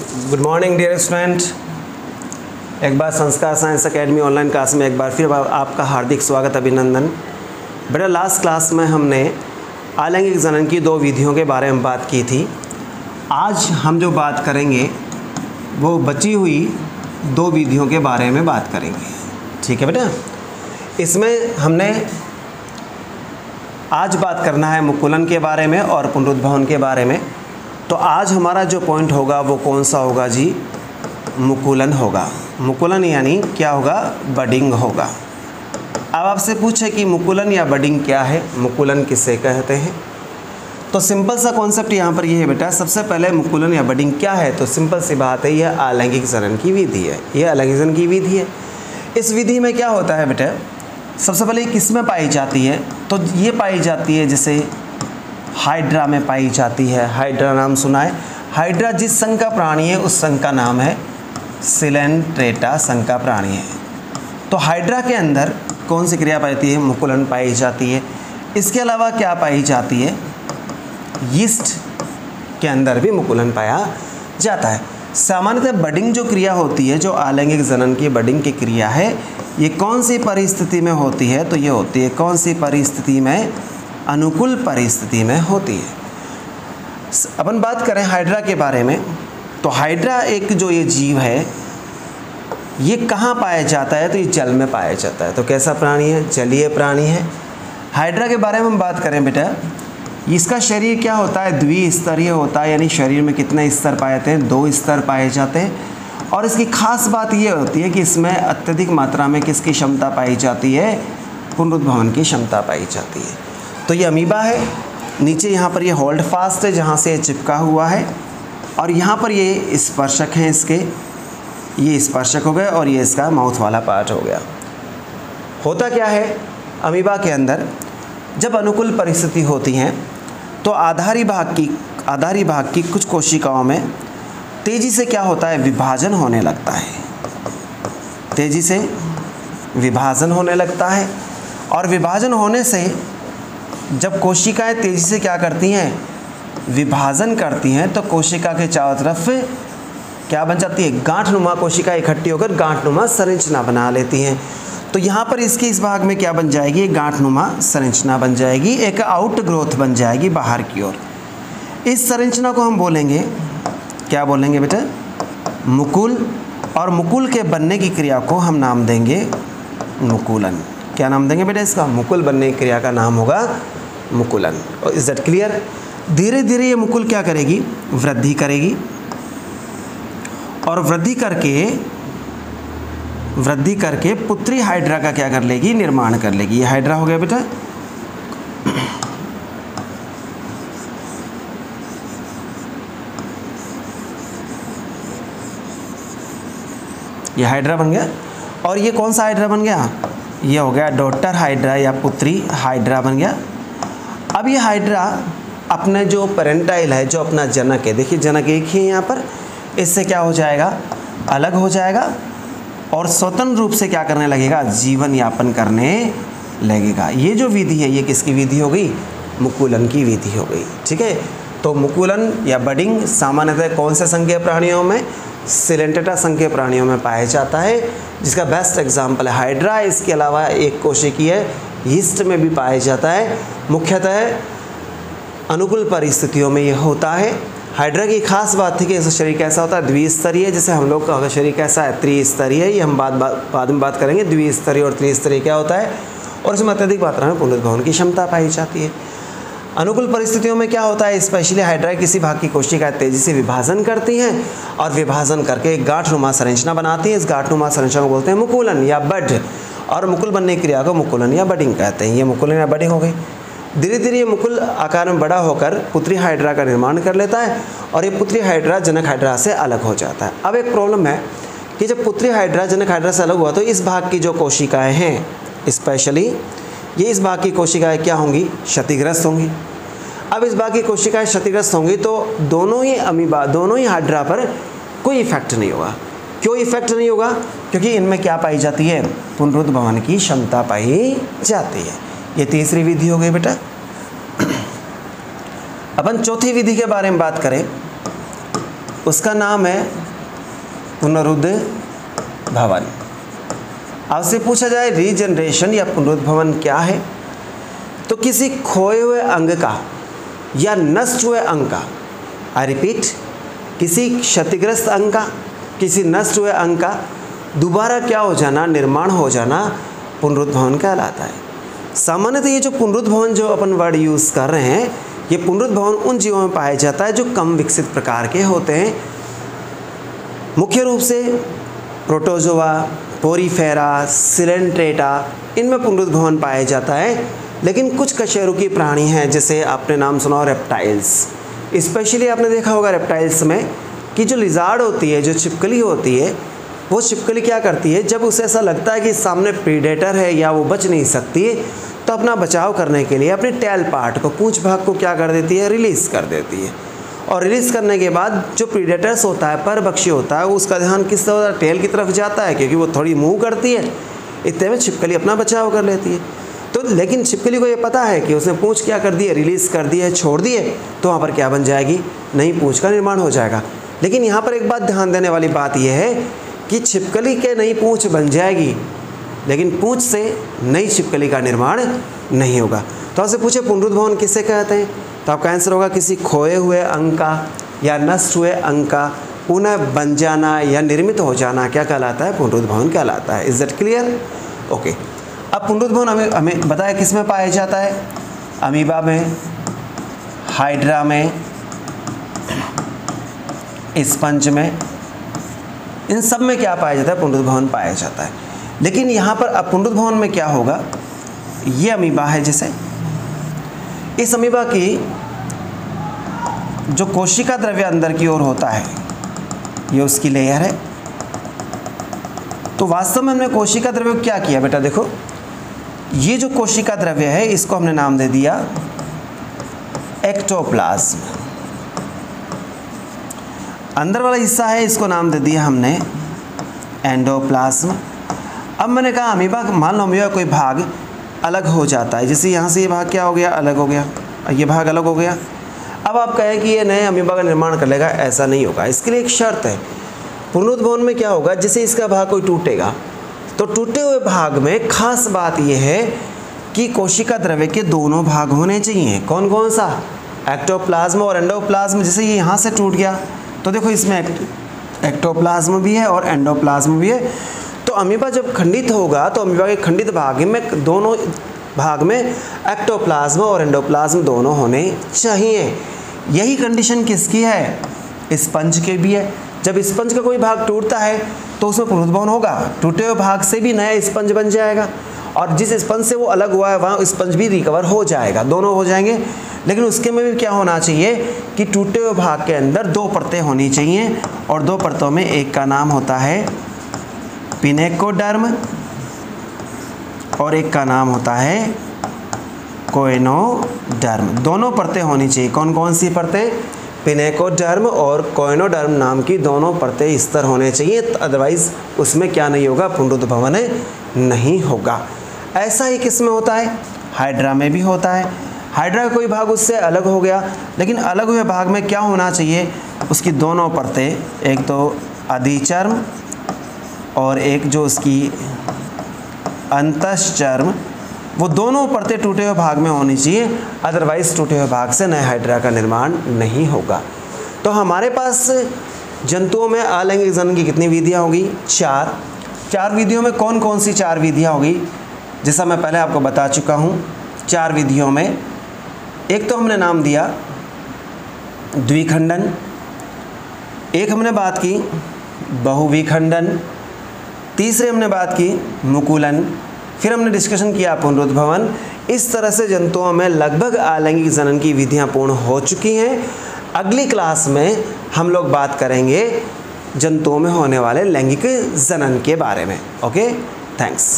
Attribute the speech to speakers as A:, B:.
A: Good morning dear student. एक बार संस्कार science academy online class में एक बार फिर आपका हार्दिक स्वागत, अभिनंदन। बेटा, लास्ट क्लास में हमने अलैंगिक जनन की दो विधियों के बारे में बात की थी। आज हम जो बात करेंगे वो बची हुई दो विधियों के बारे में बात करेंगे। ठीक है बेटा, इसमें हमने आज बात करना है मुकुलन के बारे में और पुनरुद्भवन के बारे में। तो आज हमारा जो पॉइंट होगा वो कौन सा होगा जी? मुकुलन होगा। मुकुलन यानी क्या होगा? बडिंग होगा। अब आपसे पूछे कि मुकुलन या बडिंग क्या है, मुकुलन किसे कहते हैं, तो सिंपल सा कॉन्सेप्ट यहाँ पर ये है बेटा। सबसे पहले मुकुलन या बडिंग क्या है, तो सिंपल सी बात है, यह अलैंगिक जनन की विधि है। यह अलैंगिक जनन की विधि है। इस विधि में क्या होता है बेटा, सबसे पहले किस में पाई जाती है, तो ये पाई जाती है जैसे हाइड्रा में पाई जाती है। हाइड्रा नाम सुना है? हाइड्रा जिस संघ का प्राणी है उस संघ का नाम है सिलेंट्रेटा संघ का प्राणी है। तो हाइड्रा के अंदर कौन सी क्रिया पाई है? मुकुलन पाई जाती है। इसके अलावा क्या पाई जाती है? यीस्ट के अंदर भी मुकुलन पाया जाता है। सामान्यतः बडिंग जो क्रिया होती है, जो अलैंगिक जनन की बडिंग की क्रिया है, ये कौन सी परिस्थिति में होती है? तो ये होती है कौन सी परिस्थिति में? अनुकूल परिस्थिति में होती है। अपन बात करें हाइड्रा के बारे में, तो हाइड्रा एक जो ये जीव है, ये कहाँ पाया जाता है? तो ये जल में पाया जाता है। तो कैसा प्राणी है? जलीय प्राणी है। हाइड्रा के बारे में हम बात करें बेटा, इसका शरीर क्या होता है? द्विस्तरीय होता है, यानी शरीर में कितने स्तर पाए जाते हैं? 2 स्तर पाए जाते हैं। और इसकी खास बात ये होती है कि इसमें अत्यधिक मात्रा में किसकी क्षमता पाई जाती है? पुनरुद्भवन की क्षमता पाई जाती है। तो ये अमीबा है। नीचे यहाँ पर ये होल्ड फास्ट है जहाँ से ये चिपका हुआ है, और यहाँ पर ये स्पर्शक हैं इसके, ये स्पर्शक हो गए, और ये इसका माउथ वाला पार्ट हो गया। होता क्या है अमीबा के अंदर, जब अनुकूल परिस्थिति होती हैं तो आधारी भाग की कुछ कोशिकाओं में तेज़ी से क्या होता है? विभाजन होने लगता है। तेज़ी से विभाजन होने लगता है, और विभाजन होने से जब कोशिकाएं तेज़ी से क्या करती हैं? विभाजन करती हैं, तो कोशिका के चारों तरफ क्या बन जाती है? गांठनुमा कोशिका इकट्ठी होकर गांठनुमा संरचना बना लेती हैं। तो यहाँ पर इसकी इस भाग में क्या बन जाएगी? गांठनुमा संरचना बन जाएगी, एक आउट ग्रोथ बन जाएगी बाहर की ओर। इस संरचना को हम बोलेंगे, क्या बोलेंगे बेटा? मुकुल। और मुकुल के बनने की क्रिया को हम नाम देंगे मुकुलन। क्या नाम देंगे बेटा इसका? मुकुल बनने की क्रिया का नाम होगा मुकुलन। और इज दैट क्लियर? धीरे धीरे ये मुकुल क्या करेगी? वृद्धि करेगी, और वृद्धि करके पुत्री हाइड्रा का क्या कर लेगी? निर्माण कर लेगी। ये हाइड्रा हो गया बेटा। ये हाइड्रा बन गया। और ये कौन सा हाइड्रा बन गया? ये हो गया डॉटर हाइड्रा या पुत्री हाइड्रा बन गया। अब ये हाइड्रा अपने जो पेरेंटाइल है, जो अपना जनक है, देखिए जनक एक ही है यहाँ पर, इससे क्या हो जाएगा? अलग हो जाएगा, और स्वतंत्र रूप से क्या करने लगेगा? जीवन यापन करने लगेगा। ये जो विधि है, ये किसकी विधि हो गई? मुकुलन की विधि हो गई। ठीक है, तो मुकुलन या बडिंग सामान्यतः कौन से संघ के प्राणियों में? सिलेंट्रेटा संघ के प्राणियों में पाया जाता है, जिसका बेस्ट एग्जाम्पल है हाइड्रा। इसके अलावा एक कोशिकीय यीस्ट में भी पाया जाता है। मुख्यतः अनुकूल परिस्थितियों में यह होता है। हाइड्रा की खास बात थी कि इसका शरीर कैसा होता है? द्विस्तरीय। जैसे हम लोग का शरीर कैसा है? त्रिस्तरीय। ये हम बाद में बात करेंगे द्विस्तरीय और त्रिस्तरीय क्या होता है, और इसमें अत्यधिक मात्रा में पुनरुद्भवन की क्षमता पाई जाती है। अनुकूल परिस्थितियों में क्या होता है? स्पेशली हाइड्रा किसी भाग की कोशिकाएं तेजी से विभाजन करती हैं, और विभाजन करके एक गांठनुमा संरचना बनाती है। इस गांठनुमा संरचना को बोलते हैं मुकुलन या बड, और मुकुल बनने की क्रिया को मुकुलन या बडिंग कहते हैं। ये मुकुलन या बडिंग हो गई। धीरे धीरे ये मुकुल आकार में बड़ा होकर पुत्री हाइड्रा का निर्माण कर लेता है, और ये पुत्री हाइड्रा जनक हाइड्रा से अलग हो जाता है। अब एक प्रॉब्लम है कि जब पुत्री हाइड्रा जनक हाइड्रा से अलग हुआ, तो इस भाग की जो कोशिकाएं हैं, स्पेशली ये इस भाग की कोशिकाएं क्या होंगी? क्षतिग्रस्त होंगी। अब इस भाग की कोशिकाएं क्षतिग्रस्त होंगी तो दोनों ही हाइड्रा पर कोई इफेक्ट नहीं होगा। क्यों इफेक्ट नहीं होगा? क्योंकि इनमें क्या पाई जाती है? पुनरुद्भवन की क्षमता पाई जाती है। ये तीसरी विधि हो गई बेटा। अपन चौथी विधि के बारे में बात करें उसका नाम है पुनरुद्भवन। आपसे पूछा जाए रीजनरेशन या पुनरुद्भवन क्या है, तो किसी खोए हुए अंग का या नष्ट हुए अंग का, आई रिपीट, किसी क्षतिग्रस्त अंग का, किसी नष्ट हुए अंग का दोबारा क्या हो जाना, निर्माण हो जाना, पुनरुद्भवन कहलाता है। सामान्यतः ये जो पुनरुद्भवन जो अपन वर्ड यूज़ कर रहे हैं, ये पुनरुद्भवन उन जीवों में पाया जाता है जो कम विकसित प्रकार के होते हैं। मुख्य रूप से प्रोटोजोआ, पोरीफेरा, सिलेंट्रेटा, इनमें पुनरुद्भवन पाया जाता है। लेकिन कुछ कशेरुकी प्राणी हैं, जैसे आपने नाम सुना हो रेप्टाइल्स, स्पेशली आपने देखा होगा रेप्टाइल्स में कि जो लिजार्ड होती है, जो छिपकली होती है, वो छिपकली क्या करती है, जब उसे ऐसा लगता है कि सामने प्रीडेटर है या वो बच नहीं सकती, तो अपना बचाव करने के लिए अपने टेल पार्ट को, पूंछ भाग को क्या कर देती है, रिलीज़ कर देती है। और रिलीज़ करने के बाद जो प्रीडेटर्स होता है, परभक्षी होता है, उसका ध्यान किस तरह टेल की तरफ जाता है, क्योंकि वो थोड़ी मूव करती है। इतने में छिपकली अपना बचाव कर लेती है। तो लेकिन छिपकली को ये पता है कि उसने पूंछ क्या कर दी है, रिलीज़ कर दी है, छोड़ दी है, तो वहाँ पर क्या बन जाएगी, नई पूंछ का निर्माण हो जाएगा। लेकिन यहाँ पर एक बात ध्यान देने वाली बात यह है कि छिपकली के नई पूंछ बन जाएगी, लेकिन पूंछ से नई छिपकली का निर्माण नहीं होगा। तो आपसे पूछे पुनरुद्भवन किसे कहते हैं, तो आपका आंसर होगा किसी खोए हुए अंग का या नष्ट हुए अंग का पुनः बन जाना या निर्मित हो जाना क्या कहलाता है, पुनरुद्भवन कहलाता है। Is that clear? ओके। अब पुनरुद्भवन हमें बताया किस में पाया जाता है, अमीबा में, हाइड्रा में, स्पंज में, इन सब में क्या पाया जाता है, पुनरुद्भवन पाया जाता है। लेकिन यहाँ पर अब पुनरुद्भवन में क्या होगा, ये अमीबा है, जैसे इस अमीबा की जो कोशिका द्रव्य अंदर की ओर होता है, ये उसकी लेयर है। तो वास्तव में हमने कोशिका द्रव्य को क्या किया बेटा, देखो ये जो कोशिका द्रव्य है इसको हमने नाम दे दिया एक्टोप्लाज्म। अंदर वाला हिस्सा है इसको नाम दे दिया हमने एंडोप्लाज्म। अब मैंने कहा अमीबा, मान लो अमीबा कोई भाग अलग हो जाता है, जैसे यहाँ से ये भाग क्या हो गया, अलग हो गया, ये भाग अलग हो गया। अब आप कहें कि ये नए अमीबा का निर्माण कर लेगा, ऐसा नहीं होगा। इसके लिए एक शर्त है, पुनरुद्भवन में क्या होगा, जैसे इसका भाग कोई टूटेगा तो टूटे हुए भाग में खास बात यह है कि कोशिका द्रव्य के दोनों भाग होने चाहिए। कौन कौन सा, एक्टोप्लाज्म और एंडोप्लाज्म। जैसे ये यहाँ से टूट गया तो देखो इसमें एक्टोप्लाज्म भी है और एंडोप्लाज्म भी है। तो अमीबा जब खंडित होगा तो अमीबा के खंडित भाग में, दोनों भाग में एक्टोप्लाज्म और एंडोप्लाज्म दोनों होने चाहिए। यही कंडीशन किसकी है, स्पंज के भी है। जब स्पंज का कोई भाग टूटता है तो उसमें पुनरुद्भवन होगा, टूटे हुए भाग से भी नया स्पंज बन जाएगा, और जिस स्पंज से वो अलग हुआ है वहाँ स्पंज भी रिकवर हो जाएगा, दोनों हो जाएंगे। लेकिन उसके में भी क्या होना चाहिए कि टूटे हुए भाग के अंदर दो परतें होनी चाहिए, और दो परतों में एक का नाम होता है पिनेकोडर्म और एक का नाम होता है कोएनोडर्म। दोनों परतें होनी चाहिए। कौन कौन सी परतें, पिनेकोडर्म और कोएनोडर्म नाम की दोनों परतें इस तरह होने चाहिए, अदरवाइज उसमें क्या नहीं होगा, पुनरुद्भवन नहीं होगा। ऐसा ही किस में होता है, हाइड्रा में भी होता है। हाइड्रा का कोई भाग उससे अलग हो गया, लेकिन अलग हुए भाग में क्या होना चाहिए, उसकी दोनों परतें, एक तो अधिचर्म और एक जो उसकी अंतश्चर्म, वो दोनों परतें टूटे हुए भाग में होनी चाहिए, अदरवाइज टूटे हुए भाग से नए हाइड्रा का निर्माण नहीं होगा। तो हमारे पास जंतुओं में अलैंगिक जनन की कितनी विधियाँ होगी, चार विधियों में कौन कौन सी चार विधियाँ होगी, जैसा मैं पहले आपको बता चुका हूँ। चार विधियों में एक तो हमने नाम दिया द्विखंडन, एक हमने बात की बहुविखंडन, तीसरे हमने बात की मुकुलन, फिर हमने डिस्कशन किया पुनरुद्भवन। इस तरह से जंतुओं में लगभग अलैंगिक जनन की विधियां पूर्ण हो चुकी हैं। अगली क्लास में हम लोग बात करेंगे जंतुओं में होने वाले लैंगिक जनन के बारे में। Okay, thanks.